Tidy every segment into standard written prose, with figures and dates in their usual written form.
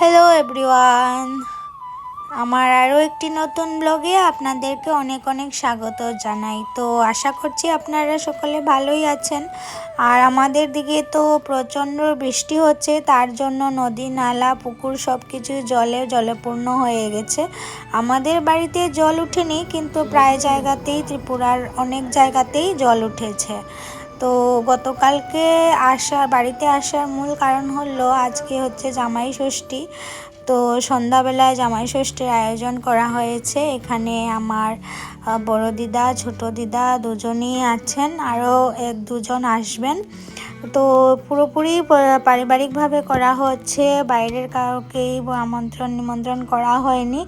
Hello everyone, আমার আরও একটি নতুন ব্লগে আপনাদেরকে অনেক অনেক স্বাগত জানাই। তো আশা করছি আপনারা সকলে ভালোই আছেন। আর আমাদের দিকে তো প্রচণ্ড বৃষ্টি হচ্ছে, তার জন্য নদী নালা পুকুর সব কিছু জলপূর্ণ হয়ে গেছে। আমাদের বাড়িতে জল উঠেনি, কিন্তু প্রায় জায়গাতেই ত্রিপুরার অনেক জায়গাতেই জল উঠেছে। তো গতকালকে বাড়িতে আসার মূল কারণ হলো আজকে হচ্ছে জামাই ষষ্ঠী। তো সন্ধ্যাবেলায় জামাই ষষ্ঠীর আয়োজন করা হয়েছে। এখানে আমার বড় দিদা ছোট দিদা দুজনই আছেন, আরও এক দুজন আসবেন। তো পুরোপুরি পারিবারিকভাবে করা হচ্ছে, বাইরের কাউকেই নিমন্ত্রণ করা হয়নি।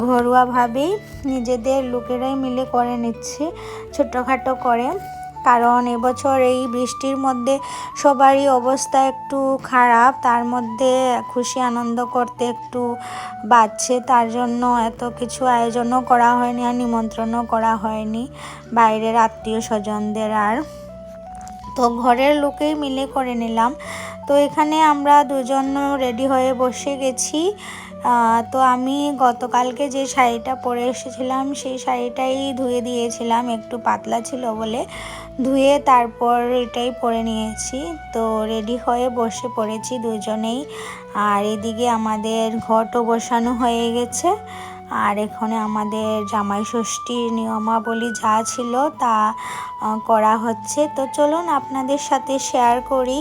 ঘরোয়াভাবেই নিজেদের লোকেরাই মিলে করে নিচ্ছি, ছোটোখাটো করে। কারণ এবছর এই বৃষ্টির মধ্যে সবারই অবস্থা একটু খারাপ, তার মধ্যে খুশি আনন্দ করতে একটু বাড়ছে, তার জন্য এত কিছু আয়োজনও করা হয়নি আর নিমন্ত্রণও করা হয়নি বাইরের আত্মীয় স্বজনদের। আর তো ঘরের লোকেই মিলে করে নিলাম। তো এখানে আমরা দুজন রেডি হয়ে বসে গেছি। তো আমি গতকালকে যে শাড়িটা পরে এসেছিলাম সেই শাড়িটাই ধুয়ে দিয়েছিলাম, একটু পাতলা ছিল বলে ধুয়ে তারপর এটাই পরে নিয়েছি। তো রেডি হয়ে বসে পড়েছি দুজনেই। আর এদিকে আমাদের ঘটও বসানো হয়ে গেছে। আর এখানে আমাদের জামাই ষষ্ঠীর নিয়মাবলী যা ছিল তা করা হচ্ছে। তো চলুন আপনাদের সাথে শেয়ার করি।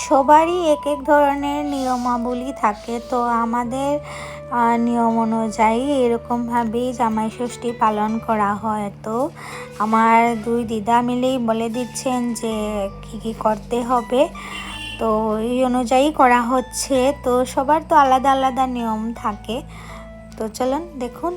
সবারই এক এক ধরনের নিয়মাবলী থাকে। তো আমাদের নিয়ম অনুযায়ী এরকমভাবেই জামাই ষষ্ঠী পালন করা হয়। তো আমার দুই দিদা মিলেই বলে দিচ্ছেন যে কী কী করতে হবে, তো এই অনুযায়ী করা হচ্ছে। তো সবার তো আলাদা আলাদা নিয়ম থাকে। তো চলুন দেখুন।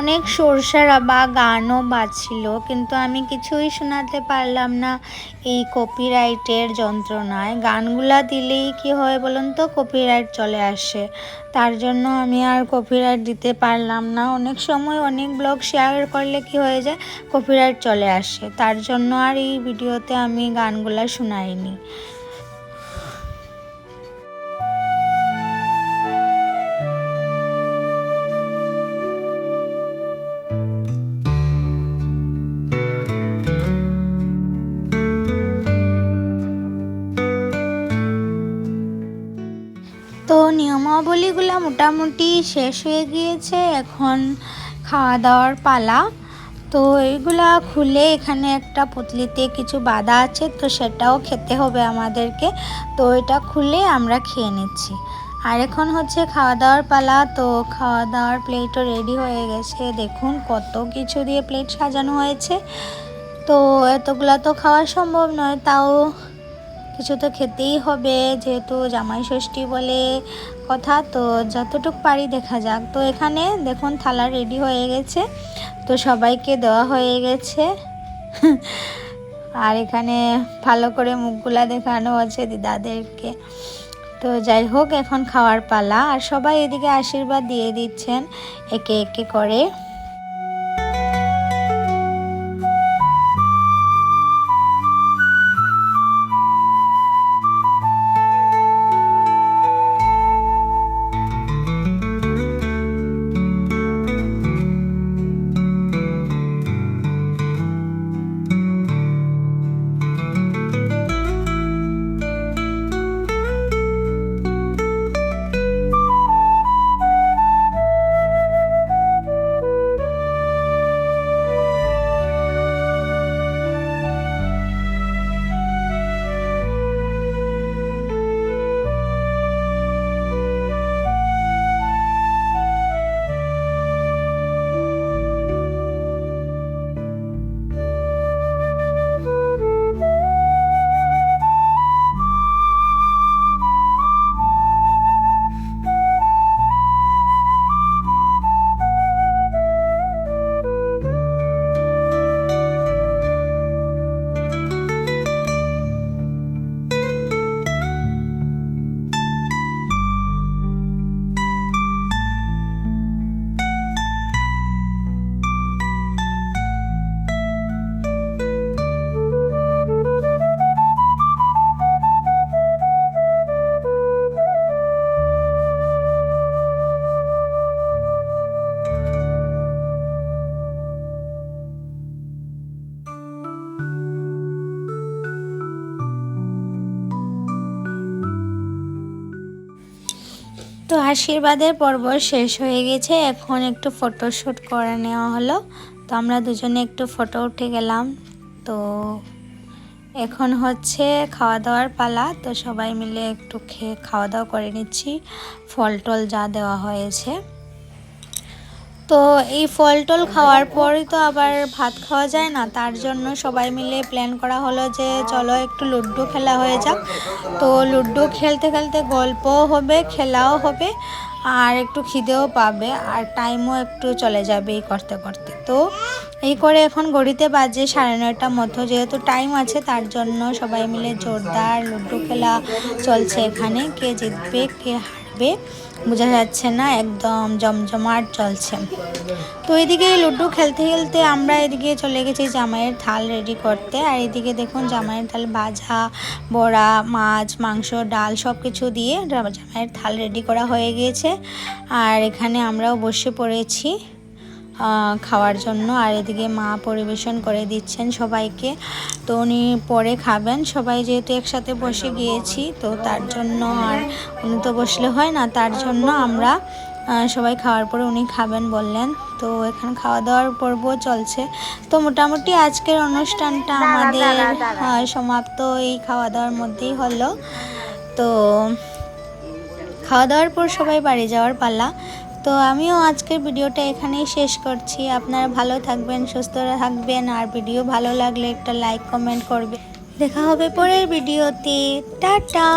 অনেক সরসারা বা গানও বাজছিল, কিন্তু আমি কিছুই শোনাতে পারলাম না এই কপিরাইটের যন্ত্রণায়। গানগুলা দিলেই কি হয় বলুন তো, কপিরাইট চলে আসে। তার জন্য আমি আর কপিরাইট দিতে পারলাম না। অনেক সময় অনেক ব্লগ শেয়ার করলে কি হয়ে যায়, কপিরাইট চলে আসে। তার জন্য আর এই ভিডিওতে আমি গানগুলা শোনাইনি। তো নিয়মাবলীগুলো মোটামুটি শেষ হয়ে গিয়েছে, এখন খাওয়া দাওয়ার পালা। তো এইগুলা খুলে এখানে একটা পুতলিতে কিছু বাঁধা আছে, তো সেটাও খেতে হবে আমাদেরকে। তো এটা খুলে আমরা খেয়ে নিচ্ছি। আর এখন হচ্ছে খাওয়া দাওয়ার পালা। তো খাওয়া দাওয়ার প্লেটও রেডি হয়ে গেছে, দেখুন কত কিছু দিয়ে প্লেট সাজানো হয়েছে। তো এতগুলা তো খাওয়া সম্ভব নয়, তাও কিছু তো খেতেই হবে, যেহেতু জামাই ষষ্ঠী বলে কথা। তো যতটুকু পারি দেখা যাক। তো এখানে দেখুন থালা রেডি হয়ে গেছে, তো সবাইকে দেওয়া হয়ে গেছে। আর এখানে ভালো করে মুখগুলা দেখানো হচ্ছে দিদাদেরকে। তো যাই হোক, এখন খাওয়ার পালা। আর সবাই এদিকে আশীর্বাদ দিয়ে দিচ্ছেন একে একে করে। আশীর্বাদের পর্ব শেষ হয়ে গেছে, এখন একটু ফটোশ্যুট করে নেওয়া হলো। তো আমরা দুজনে একটু ফটো উঠে গেলাম। তো এখন হচ্ছে খাওয়া দাওয়ার পালা। তো সবাই মিলে একটু খাওয়া দাওয়া করে নিচ্ছি, ফল টল যা দেওয়া হয়েছে। তো এই ফল টল খাওয়ার পরই তো আবার ভাত খাওয়া যায় না, তার জন্য সবাই মিলে প্ল্যান করা হলো যে চলো একটু লুডো খেলা হয়ে যাক। তো লুডো খেলতে খেলতে গল্পও হবে, খেলাও হবে, আর একটু খিদেও পাবে, আর টাইমও একটু চলে যাবে এই করতে করতে। তো এই করে এখন ঘড়িতে বাজে 9:30 মতো, যেহেতু টাইম আছে তার জন্য সবাই মিলে জোরদার লুডো খেলা চলছে এখানে। কে জিতবে কে হারবে বোঝা যাচ্ছে না, একদম জমজমাট চলছে। তো এদিকে লুডো খেলতে খেলতে আমরা এদিকে চলে গেছি জামাইয়ের থাল রেডি করতে। আর এদিকে দেখুন জামাইয়ের থাল ভাজা, বড়া, মাছ, মাংস, ডাল সব কিছু দিয়ে জামাইয়ের থাল রেডি করা হয়ে গিয়েছে। আর এখানে আমরাও বসে পড়েছি খাওয়ার জন্য। আর এদিকে মা পরিবেশন করে দিচ্ছেন সবাইকে। তো উনি পরে খাবেন, সবাই যেহেতু একসাথে বসে গিয়েছি তো তার জন্য, আর উনি তো বসলে হয় না, তার জন্য আমরা সবাই খাওয়ার পরে উনি খাবেন বললেন। তো এখানে খাওয়া দাওয়ার পর্ব চলছে। তো মোটামুটি আজকের অনুষ্ঠানটা আমাদের সমাপ্ত এই খাওয়া দাওয়ার মধ্যেই হলো। তো খাওয়া দাওয়ার পর সবাই বাড়ি যাওয়ার পালা। তো আমিও আজকের ভিডিওটা এখানেই শেষ করছি। আপনারা ভালো থাকবেন, সুস্থ থাকবেন, আর ভিডিও ভালো লাগলে একটা লাইক কমেন্ট করবে। দেখা হবে পরের ভিডিওতে। টাটা।